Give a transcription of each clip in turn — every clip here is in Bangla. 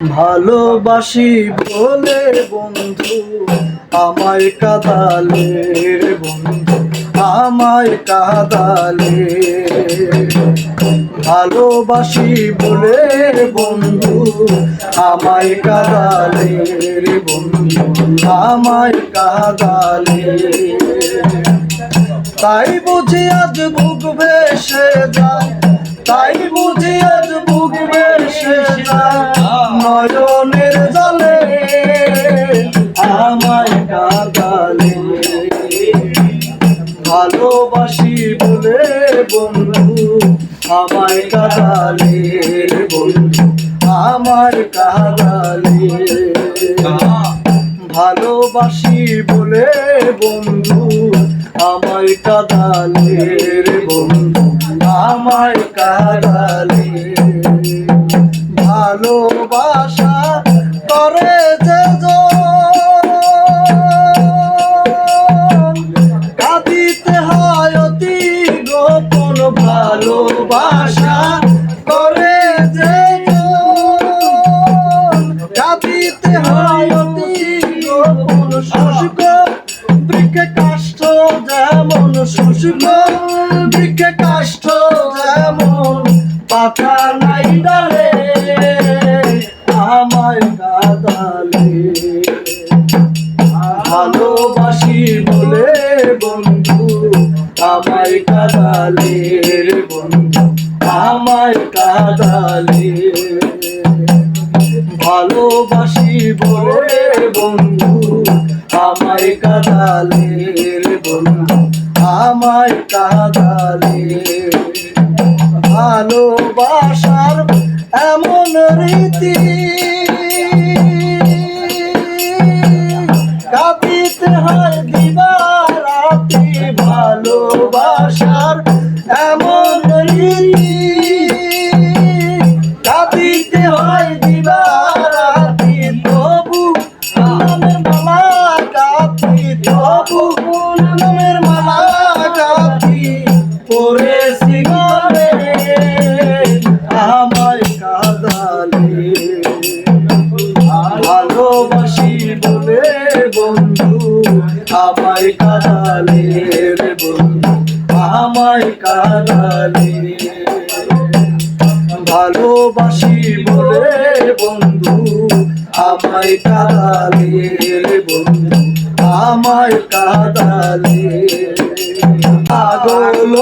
ভালোবাসি বলে বন্ধু আমায় কাঁদালে রে বন্ধু আমায় কাঁদালে। ভালোবাসি বলে বন্ধু আমায় কাঁদালে রে বন্ধু আমায় কাঁদালে। তাই বুঝি আজ বুক ভেসে যায়, তাই বুঝি আজ বুক ভেসে যায় নয়নের জলে আমায় কাঁদালে। ভালোবাসি বলে বন্ধু আমায় কাঁদালে রে বন্ধু আমায় কাঁদালে। ভালোবাসি বলে বন্ধু আমায় কাঁদালে রে বন্ধু আমায় কাঁদালে। ভালোবাসা করে যে কাঁদিতে হয় অতি গোপন। ভালোবাসা করে যে কাঁদিতে হয় অতি গোপন। শুষ্ক বৃক্ষে কাষ্ঠ যেমন, শুষ্ক বৃক্ষে কাষ্ঠ যেমন পাতা নাই ডালে আমায় কাঁদালে। ভালোবাসি বলে বন্ধু আমায় কাঁদালে রে বন্ধু আমায় কাঁদালে। ভালোবাসি বলে বন্ধু আমায় কাঁদালে রে বন্ধু আমায় কাঁদালে। ভালোবাসার এমন রীতি কাঁদিতে হয় দিবারাতি। ভালোবাসার এমন রীতি কাঁদিতে হয় দিবারাতি। তবু নামের মালা গাঁথি, তবু নামের মালা গাঁথি পড়েছি গলে আমায় কাঁদালে। ভালোবাসি বলে বন্ধু আমায় কাঁদালে রে বন্ধু আমায় কাঁদালে। ভালোবাসি বলে বন্ধু আমায় কাঁদালে রে বন্ধু আমায় কাঁদালে। পাগল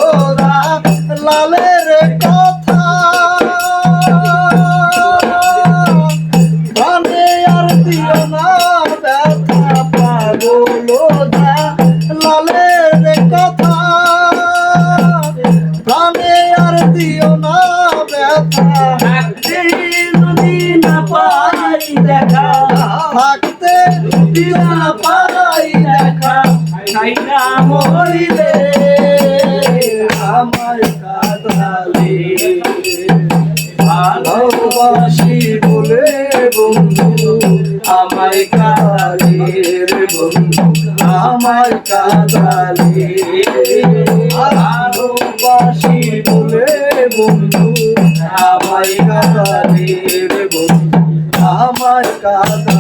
লালের কথা প্রাণে আর দিও না ব্যথা। পাগল লালের কথা প্রাণে আর দিও না ব্যথা। যদি না পাই দেখা, থাকতে যদি না পাই দেখা, তাই না মরিলে আমায় কাঁদালে। ভালোবাসি বলে বন্ধু আমায় কাঁদালে রে বন্ধু আমায় কাঁদালে। ভালোবাসি বলে বন্ধু আমায় কাঁদালে রে বন্ধু আমায় কাঁদালে।